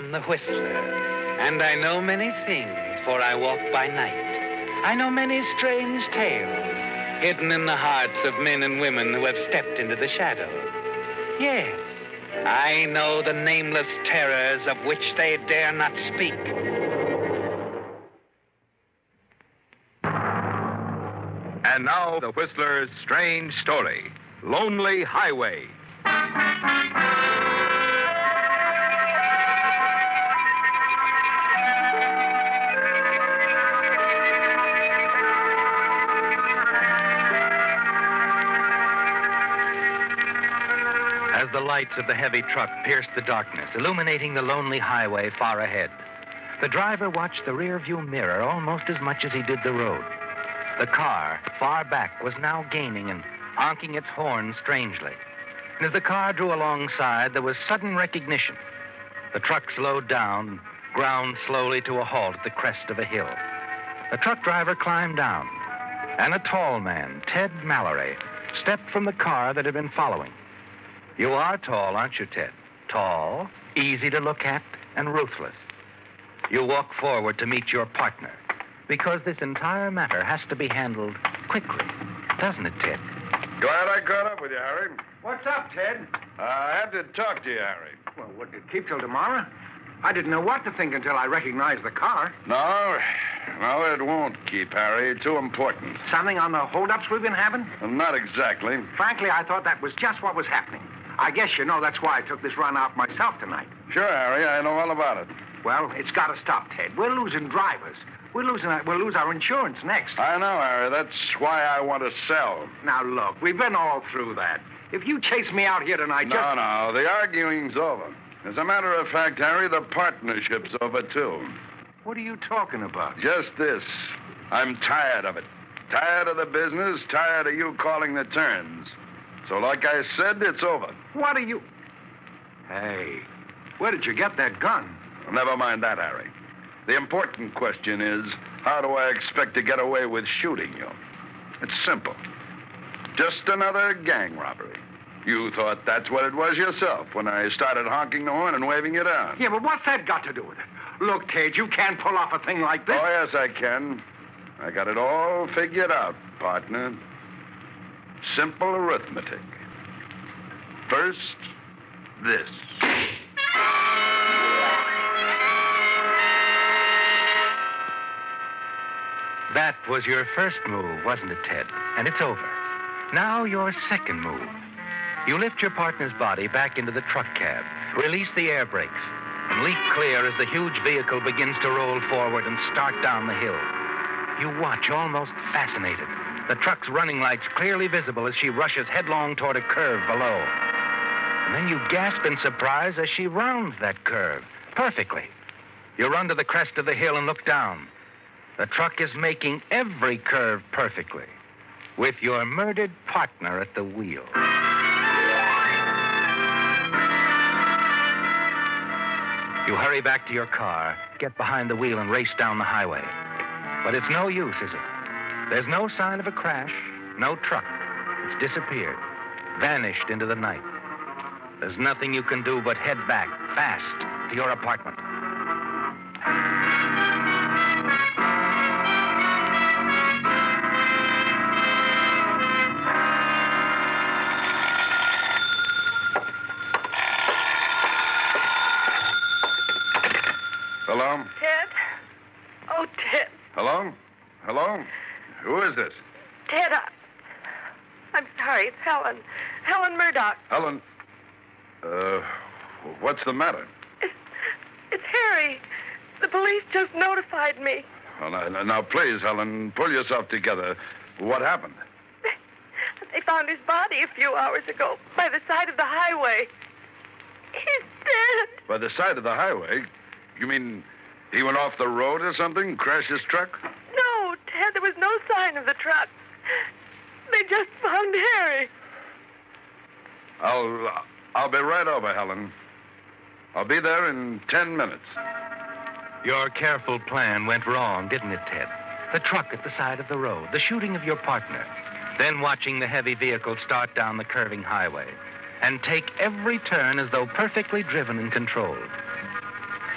am the Whistler, and I know many things, for I walk by night. I know many strange tales hidden in the hearts of men and women who have stepped into the shadows. Yes, I know the nameless terrors of which they dare not speak. And now, the Whistler's strange story, Lonely Highway. As the lights of the heavy truck pierced the darkness, illuminating the lonely highway far ahead, the driver watched the rear-view mirror almost as much as he did the road. The car, far back, was now gaining and honking its horn strangely. And as the car drew alongside, there was sudden recognition. The truck slowed down, ground slowly to a halt at the crest of a hill. The truck driver climbed down, and a tall man, Ted Mallory, stepped from the car that had been following. You are tall, aren't you, Ted? Tall, easy to look at, and ruthless. You walk forward to meet your partner, because this entire matter has to be handled quickly, doesn't it, Ted? Glad I caught up with you, Harry. What's up, Ted? I had to talk to you, Harry. Well, what, did it keep till tomorrow? I didn't know what to think until I recognized the car. No, it won't keep, Harry. Too important. Something on the holdups we've been having? Well, not exactly. Frankly, I thought that was just what was happening. I guess you know that's why I took this run out myself tonight. Sure, Harry, I know all about it. Well, it's got to stop, Ted. We're losing drivers. We'll lose our insurance next. I know, Harry. That's why I want to sell. Now, look, we've been all through that. If you chase me out here tonight, No, the arguing's over. As a matter of fact, Harry, the partnership's over, too. What are you talking about? Just this. I'm tired of it. Tired of the business, tired of you calling the turns. So like I said, it's over. What are you... Hey, where did you get that gun? Well, never mind that, Harry. The important question is, how do I expect to get away with shooting you? It's simple. Just another gang robbery. You thought that's what it was yourself when I started honking the horn and waving you down. Yeah, but what's that got to do with it? Look, Ted, you can't pull off a thing like this. Oh, yes, I can. I got it all figured out, partner. Simple arithmetic. First, this. That was your first move, wasn't it, Ted? And it's over. Now your second move. You lift your partner's body back into the truck cab, release the air brakes, and leap clear as the huge vehicle begins to roll forward and start down the hill. You watch, almost fascinated, the truck's running lights clearly visible as she rushes headlong toward a curve below. And then you gasp in surprise as she rounds that curve perfectly. You run to the crest of the hill and look down. The truck is making every curve perfectly, with your murdered partner at the wheel. You hurry back to your car, get behind the wheel, and race down the highway. But it's no use, is it? There's no sign of a crash, no truck. It's disappeared, vanished into the night. There's nothing you can do but head back, fast, to your apartment. Hello? Ted? Oh, Ted. Hello? Hello? Who is this? Ted, I'm sorry. It's Helen. Helen Murdoch. Helen. What's the matter? It's Harry. The police just notified me. Well, now, please, Helen, pull yourself together. What happened? They found his body a few hours ago by the side of the highway. He's dead. By the side of the highway? You mean he went off the road or something? Crashed his truck? No, Ted, there was no sign of the truck. They just found Harry. I'll be right over, Helen. I'll be there in 10 minutes. Your careful plan went wrong, didn't it, Ted? The truck at the side of the road, the shooting of your partner, then watching the heavy vehicle start down the curving highway and take every turn as though perfectly driven and controlled.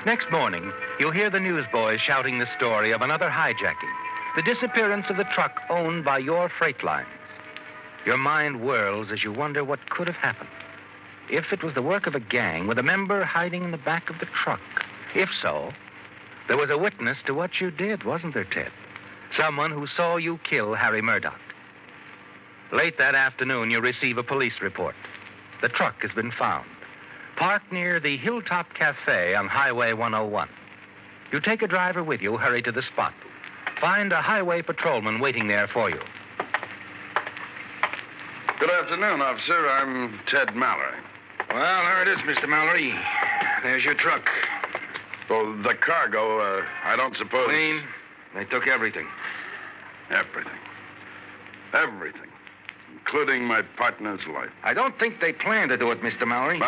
Next morning, you'll hear the newsboys shouting the story of another hijacking, the disappearance of the truck owned by your freight lines. Your mind whirls as you wonder what could have happened. If it was the work of a gang with a member hiding in the back of the truck. If so, there was a witness to what you did, wasn't there, Ted? Someone who saw you kill Harry Murdoch. Late that afternoon, you receive a police report. The truck has been found, parked near the Hilltop Cafe on Highway 101. You take a driver with you, hurry to the spot. Find a highway patrolman waiting there for you. Good afternoon, officer. I'm Ted Mallory. Well, there it is, Mr. Mallory. There's your truck. Well, the cargo, I don't suppose... Clean. They took everything. Everything. Everything. Including my partner's life. I don't think they planned to do it, Mr. Mallory.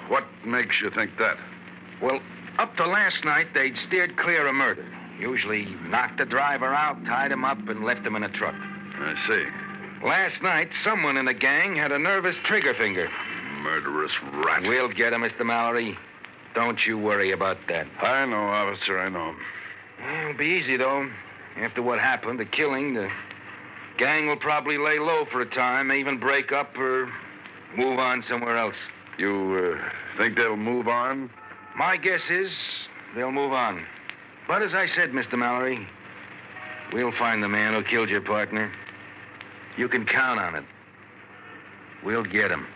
What makes you think that? Well, up to last night, they'd steered clear of murder. Usually knocked the driver out, tied him up, and left him in a truck. I see. Last night, someone in the gang had a nervous trigger finger. Murderous rat. We'll get him, Mr. Mallory. Don't you worry about that. I know, officer, I know. It'll be easy, though. After what happened, the killing, the gang will probably lay low for a time, may even break up or move on somewhere else. You think they'll move on? My guess is they'll move on. But as I said, Mr. Mallory, we'll find the man who killed your partner. You can count on it. We'll get him.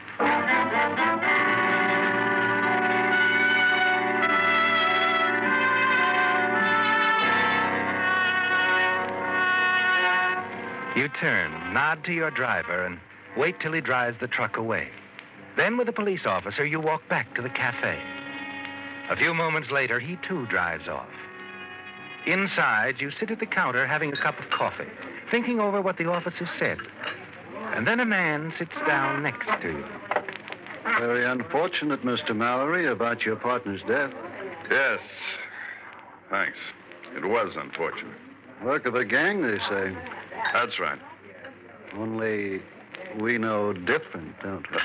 You turn, nod to your driver, and wait till he drives the truck away. Then, with the police officer, you walk back to the cafe. A few moments later, he too drives off. Inside, you sit at the counter having a cup of coffee, thinking over what the officer said. And then a man sits down next to you. Very unfortunate, Mr. Mallory, about your partner's death. Yes. Thanks. It was unfortunate. Work of a gang, they say. That's right. Only we know different, don't we?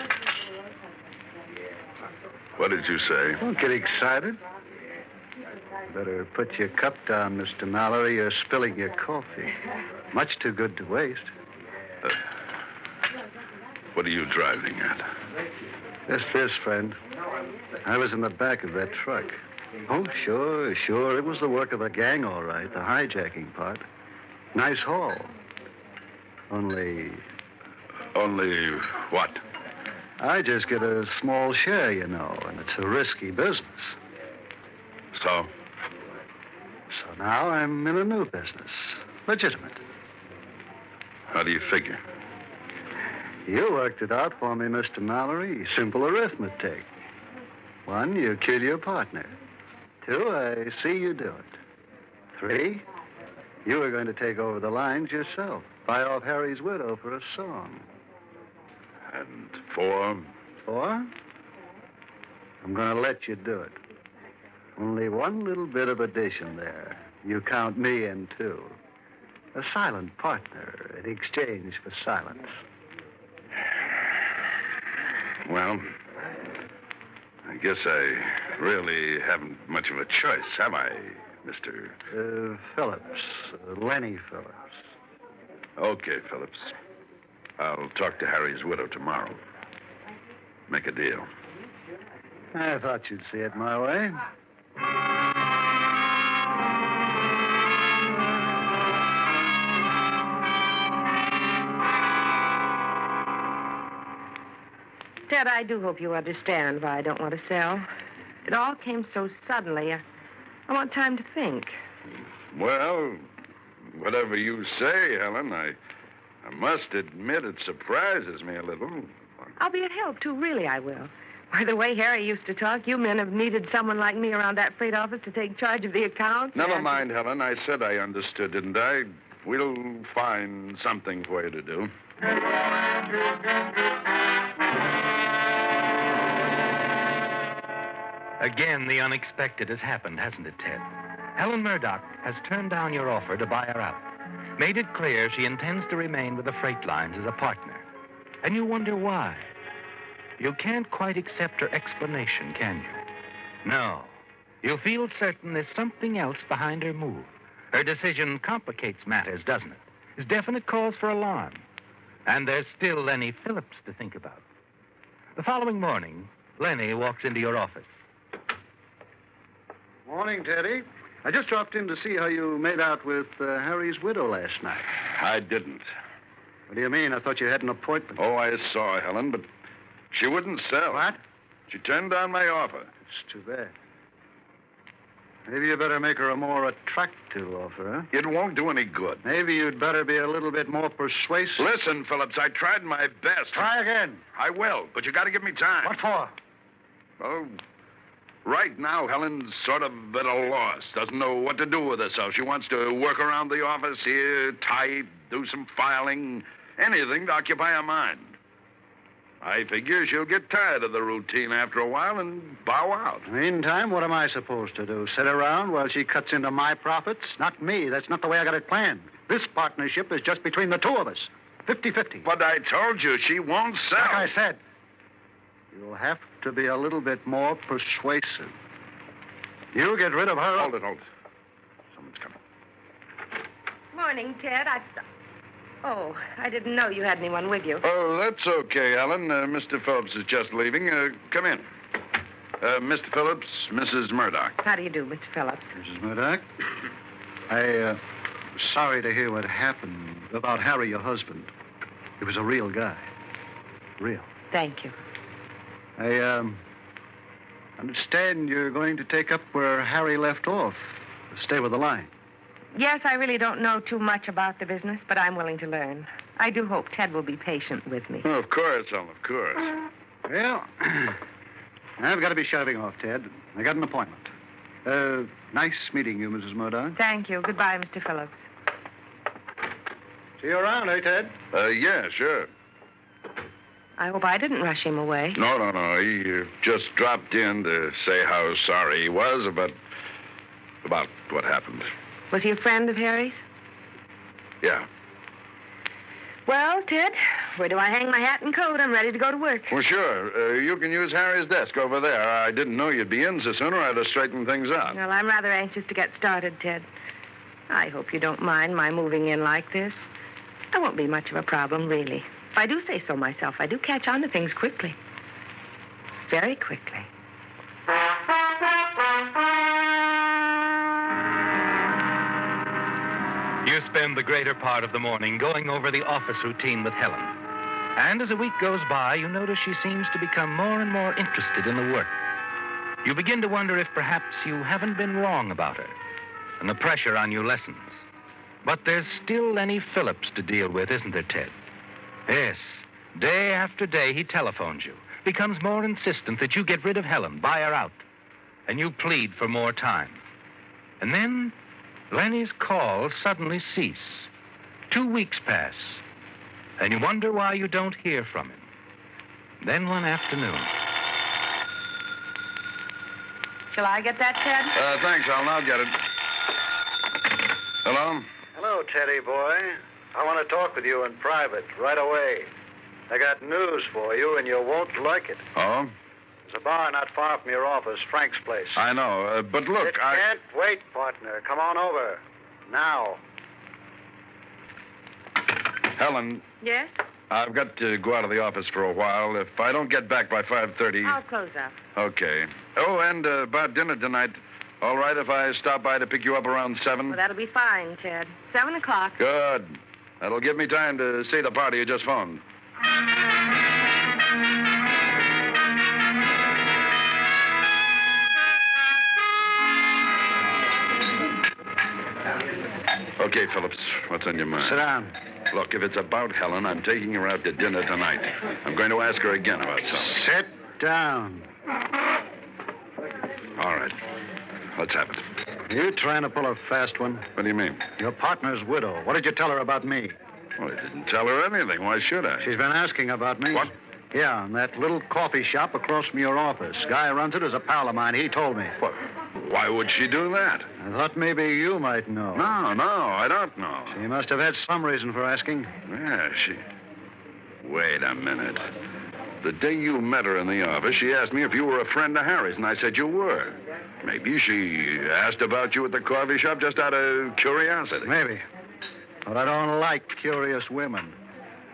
What did you say? Don't get excited. Better put your cup down, Mr. Mallory. You're spilling your coffee. Much too good to waste. What are you driving at? Just this, friend. I was in the back of that truck. Oh, sure. It was the work of a gang, all right. The hijacking part. Nice haul. Only what? I just get a small share, you know, and it's a risky business. So? So now I'm in a new business. Legitimate. How do you figure? You worked it out for me, Mr. Mallory. Simple arithmetic. 1, you kill your partner. 2, I see you do it. 3, you were going to take over the lines yourself. Buy off Harry's widow for a song. And 4? 4, I'm going to let you do it. Only one little bit of addition there. You count me in, too. A silent partner in exchange for silence. Well, I guess I really haven't much of a choice, have I, Mr... Phillips. Lenny Phillips. Okay, Phillips. I'll talk to Harry's widow tomorrow. Make a deal. I thought you'd see it my way. Ted, I do hope you understand why I don't want to sell. It all came so suddenly. I want time to think. Well, whatever you say, Helen, I must admit it surprises me a little. I'll be at help, too. Really, I will. By the way Harry used to talk, you men have needed someone like me around that freight office to take charge of the accounts. Never mind, Helen. I said I understood, didn't I? We'll find something for you to do. Again, the unexpected has happened, hasn't it, Ted? Helen Murdoch has turned down your offer to buy her out. Made it clear she intends to remain with the freight lines as a partner. And you wonder why. You can't quite accept her explanation, can you? No. You feel certain there's something else behind her move. Her decision complicates matters, doesn't it? Is definite cause for alarm. And there's still Lenny Phillips to think about. The following morning, Lenny walks into your office. Morning, Teddy. I just dropped in to see how you made out with Harry's widow last night. I didn't. What do you mean? I thought you had an appointment. Oh, I saw Helen, but she wouldn't sell. What? She turned down my offer. It's too bad. Maybe you better make her a more attractive offer, huh? It won't do any good. Maybe you'd better be a little bit more persuasive. Listen, Phillips, I tried my best. Try again. I will, but you got to give me time. What for? Well, right now, Helen's sort of at a loss. Doesn't know what to do with herself. She wants to work around the office here, type, do some filing, anything to occupy her mind. I figure she'll get tired of the routine after a while and bow out. Meantime, what am I supposed to do? Sit around while she cuts into my profits? Not me. That's not the way I got it planned. This partnership is just between the two of us. 50-50. But I told you, she won't sell. Like I said, you'll have to be a little bit more persuasive. You get rid of her. Hold it. Someone's coming. Morning, Ted. Oh, I didn't know you had anyone with you. Oh, that's okay, Helen. Mr. Phillips is just leaving. Come in. Mr. Phillips, Mrs. Murdoch. How do you do, Mr. Phillips? Mrs. Murdoch, I'm sorry to hear what happened about Harry, your husband. He was a real guy. Real. Thank you. I understand you're going to take up where Harry left off. Stay with the line. Yes, I really don't know too much about the business, but I'm willing to learn. I do hope Ted will be patient with me. Oh, of course, Helen, of course. Well, I've got to be shoving off, Ted. I got an appointment. Nice meeting you, Mrs. Murdoch. Thank you. Goodbye, Mr. Phillips. See you around, eh, Ted? Yeah, sure. I hope I didn't rush him away. No. He just dropped in to say how sorry he was about what happened. Was he a friend of Harry's? Yeah. Well, Ted, where do I hang my hat and coat? I'm ready to go to work. Well, sure. You can use Harry's desk over there. I didn't know you'd be in so soon, or I'd have straightened things out. Well, I'm rather anxious to get started, Ted. I hope you don't mind my moving in like this. I won't be much of a problem, really. If I do say so myself, I do catch on to things quickly. Very quickly. You spend the greater part of the morning going over the office routine with Helen. And as a week goes by, you notice she seems to become more and more interested in the work. You begin to wonder if perhaps you haven't been wrong about her and the pressure on you lessens. But there's still Lenny Phillips to deal with, isn't there, Ted? Yes. Day after day, he telephones you, becomes more insistent that you get rid of Helen, buy her out. And you plead for more time. And then Lenny's calls suddenly cease. 2 weeks pass, and you wonder why you don't hear from him. Then one afternoon. Shall I get that, Ted? Thanks, Helen. I'll get it. Hello? Hello, Teddy boy. I want to talk with you in private right away. I got news for you, and you won't like it. Oh? There's a bar not far from your office, Frank's place. I know, but look, It can't wait, partner. Come on over. Now. Helen, Yes? I've got to go out of the office for a while. If I don't get back by 5:30... I'll close up. Okay. Oh, and about dinner tonight, all right if I stop by to pick you up around 7? Well, that'll be fine, Ted. 7 o'clock. Good. That'll give me time to see the party you just phoned. Okay, Phillips, what's on your mind? Sit down. Look, if it's about Helen, I'm taking her out to dinner tonight. I'm going to ask her again about something. Sit down. All right. Let's have it. You trying to pull a fast one? What do you mean? Your partner's widow. What did you tell her about me? Well, I didn't tell her anything. Why should I? She's been asking about me. What? Yeah, in that little coffee shop across from your office. Guy runs it as a pal of mine. He told me. What? Why would she do that? I thought maybe you might know. No, I don't know. She must have had some reason for asking. Yeah, Wait a minute. The day you met her in the office, she asked me if you were a friend of Harry's, and I said you were. Maybe she asked about you at the coffee shop just out of curiosity. Maybe. But I don't like curious women.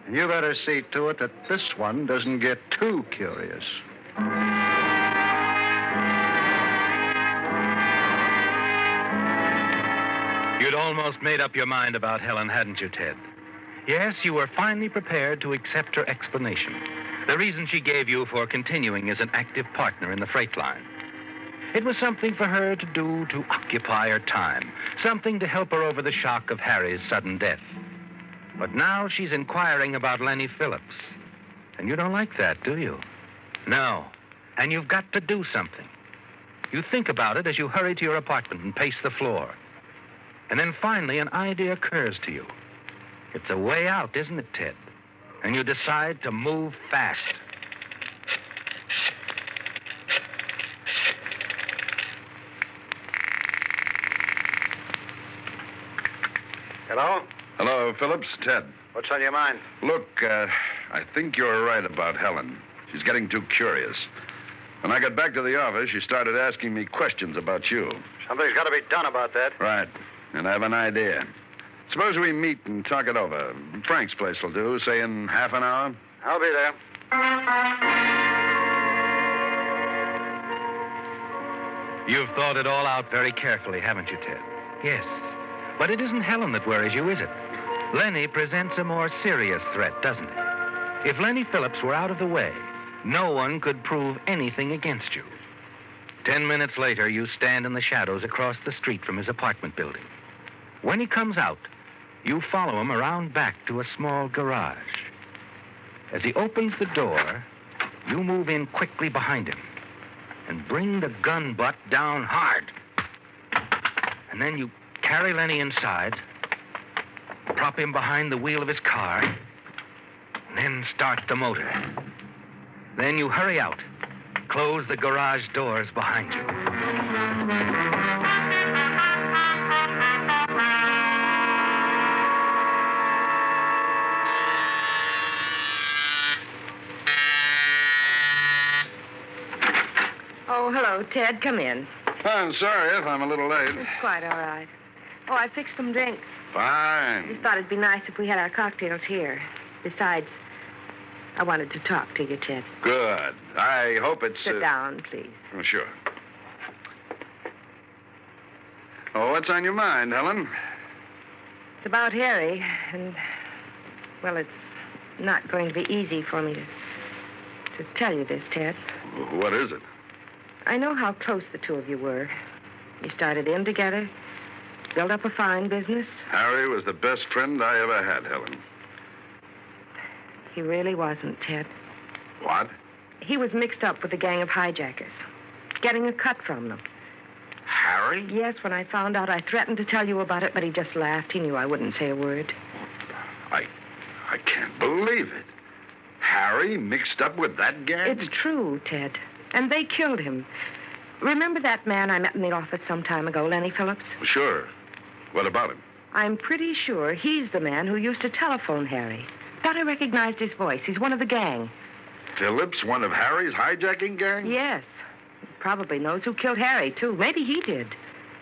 And you better see to it that this one doesn't get too curious. You'd almost made up your mind about Helen, hadn't you, Ted? Yes, you were finally prepared to accept her explanation. The reason she gave you for continuing as an active partner in the freight line. It was something for her to do to occupy her time, something to help her over the shock of Harry's sudden death. But now she's inquiring about Lenny Phillips. And you don't like that, do you? No. And you've got to do something. You think about it as you hurry to your apartment and pace the floor. And then finally an idea occurs to you. It's a way out, isn't it, Ted? And you decide to move fast. Hello? Hello, Phillips. Ted. What's on your mind? Look, I think you're right about Helen. She's getting too curious. When I got back to the office, she started asking me questions about you. Something's got to be done about that. Right. And I have an idea. Suppose we meet and talk it over. Frank's place will do, say in half an hour. I'll be there. You've thought it all out very carefully, haven't you, Ted? Yes. But it isn't Helen that worries you, is it? Lenny presents a more serious threat, doesn't it? If Lenny Phillips were out of the way, no one could prove anything against you. 10 minutes later, you stand in the shadows across the street from his apartment building. When he comes out, you follow him around back to a small garage. As he opens the door, you move in quickly behind him and bring the gun butt down hard. And then you carry Lenny inside, prop him behind the wheel of his car, and then start the motor. Then you hurry out, close the garage doors behind you. Oh, hello, Ted. Come in. I'm sorry if I'm a little late. It's quite all right. Oh, I fixed some drinks. Fine. Just thought it'd be nice if we had our cocktails here. Besides, I wanted to talk to you, Ted. Good. I hope it's... Sit down, please. Oh, sure. Oh, what's on your mind, Helen? It's about Harry, and, well, it's not going to be easy for me to tell you this, Ted. What is it? I know how close the two of you were. You started in together, built up a fine business. Harry was the best friend I ever had, Helen. He really wasn't, Ted. What? He was mixed up with a gang of hijackers, getting a cut from them. Harry? Yes, when I found out, I threatened to tell you about it, but he just laughed. He knew I wouldn't say a word. I can't believe it. Harry mixed up with that gang? It's true, Ted. And they killed him. Remember that man I met in the office some time ago, Lenny Phillips? Sure. What about him? I'm pretty sure he's the man who used to telephone Harry. Thought I recognized his voice. He's one of the gang. Phillips, one of Harry's hijacking gang? Yes. He probably knows who killed Harry, too. Maybe he did.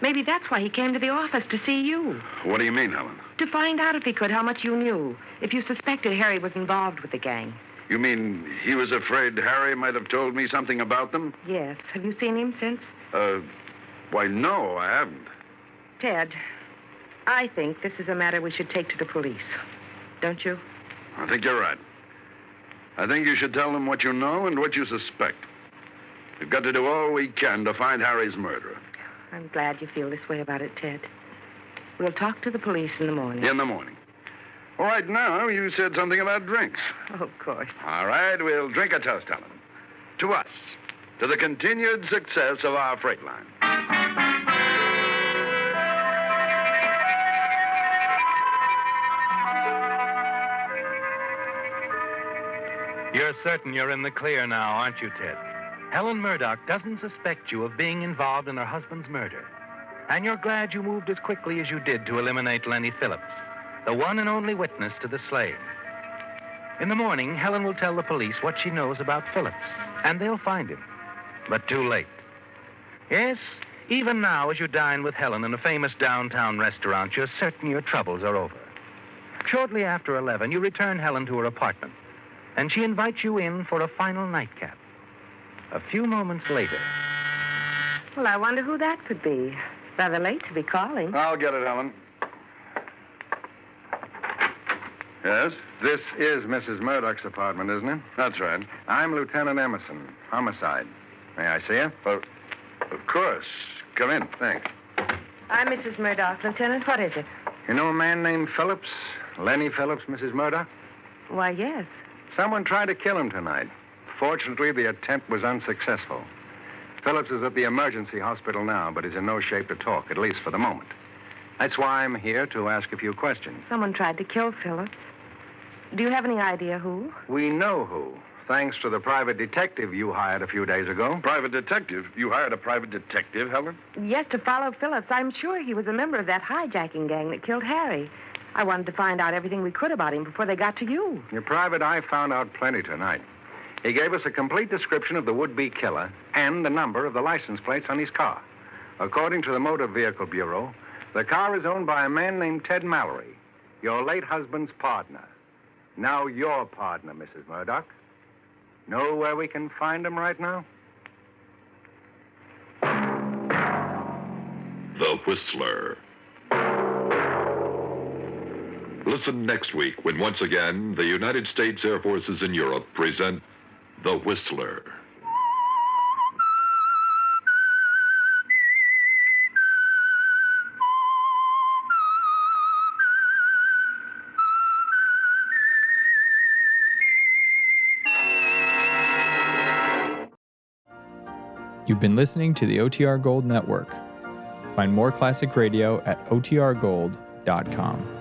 Maybe that's why he came to the office to see you. What do you mean, Helen? To find out if he could how much you knew. If you suspected Harry was involved with the gang. You mean he was afraid Harry might have told me something about them? Yes. Have you seen him since? Why, no, I haven't. Ted, I think this is a matter we should take to the police. Don't you? I think you're right. I think you should tell them what you know and what you suspect. We've got to do all we can to find Harry's murderer. I'm glad you feel this way about it, Ted. We'll talk to the police in the morning. In the morning. All right, now, you said something about drinks. Oh, of course. All right, we'll drink a toast, Helen. To us. To the continued success of our freight line. You're certain you're in the clear now, aren't you, Ted? Helen Murdoch doesn't suspect you of being involved in her husband's murder. And you're glad you moved as quickly as you did to eliminate Lenny Phillips, the one and only witness to the slaying. In the morning, Helen will tell the police what she knows about Phillips, and they'll find him. But too late. Yes, even now, as you dine with Helen in a famous downtown restaurant, you're certain your troubles are over. Shortly after 11, you return Helen to her apartment, and she invites you in for a final nightcap. A few moments later. Well, I wonder who that could be. Rather late to be calling. I'll get it, Helen. Yes? This is Mrs. Murdoch's apartment, isn't it? That's right. I'm Lieutenant Emerson, homicide. May I see you? Of course. Come in. Thanks. I'm Mrs. Murdoch, Lieutenant. What is it? You know a man named Phillips? Lenny Phillips, Mrs. Murdoch? Why, yes. Someone tried to kill him tonight. Fortunately, the attempt was unsuccessful. Phillips is at the emergency hospital now, but is in no shape to talk, at least for the moment. That's why I'm here to ask a few questions. Someone tried to kill Phillips. Do you have any idea who? We know who, thanks to the private detective you hired a few days ago. Private detective? You hired a private detective, Helen? Yes, to follow Phillips. I'm sure he was a member of that hijacking gang that killed Harry. I wanted to find out everything we could about him before they got to you. Your private eye found out plenty tonight. He gave us a complete description of the would-be killer and the number of the license plates on his car. According to the Motor Vehicle Bureau, the car is owned by a man named Ted Mallory, your late husband's partner. Now your partner, Mrs. Murdoch. Know where we can find him right now? The Whistler. Listen next week when once again the United States Air Forces in Europe present The Whistler. You've been listening to the OTR Gold Network. Find more classic radio at otrgold.com.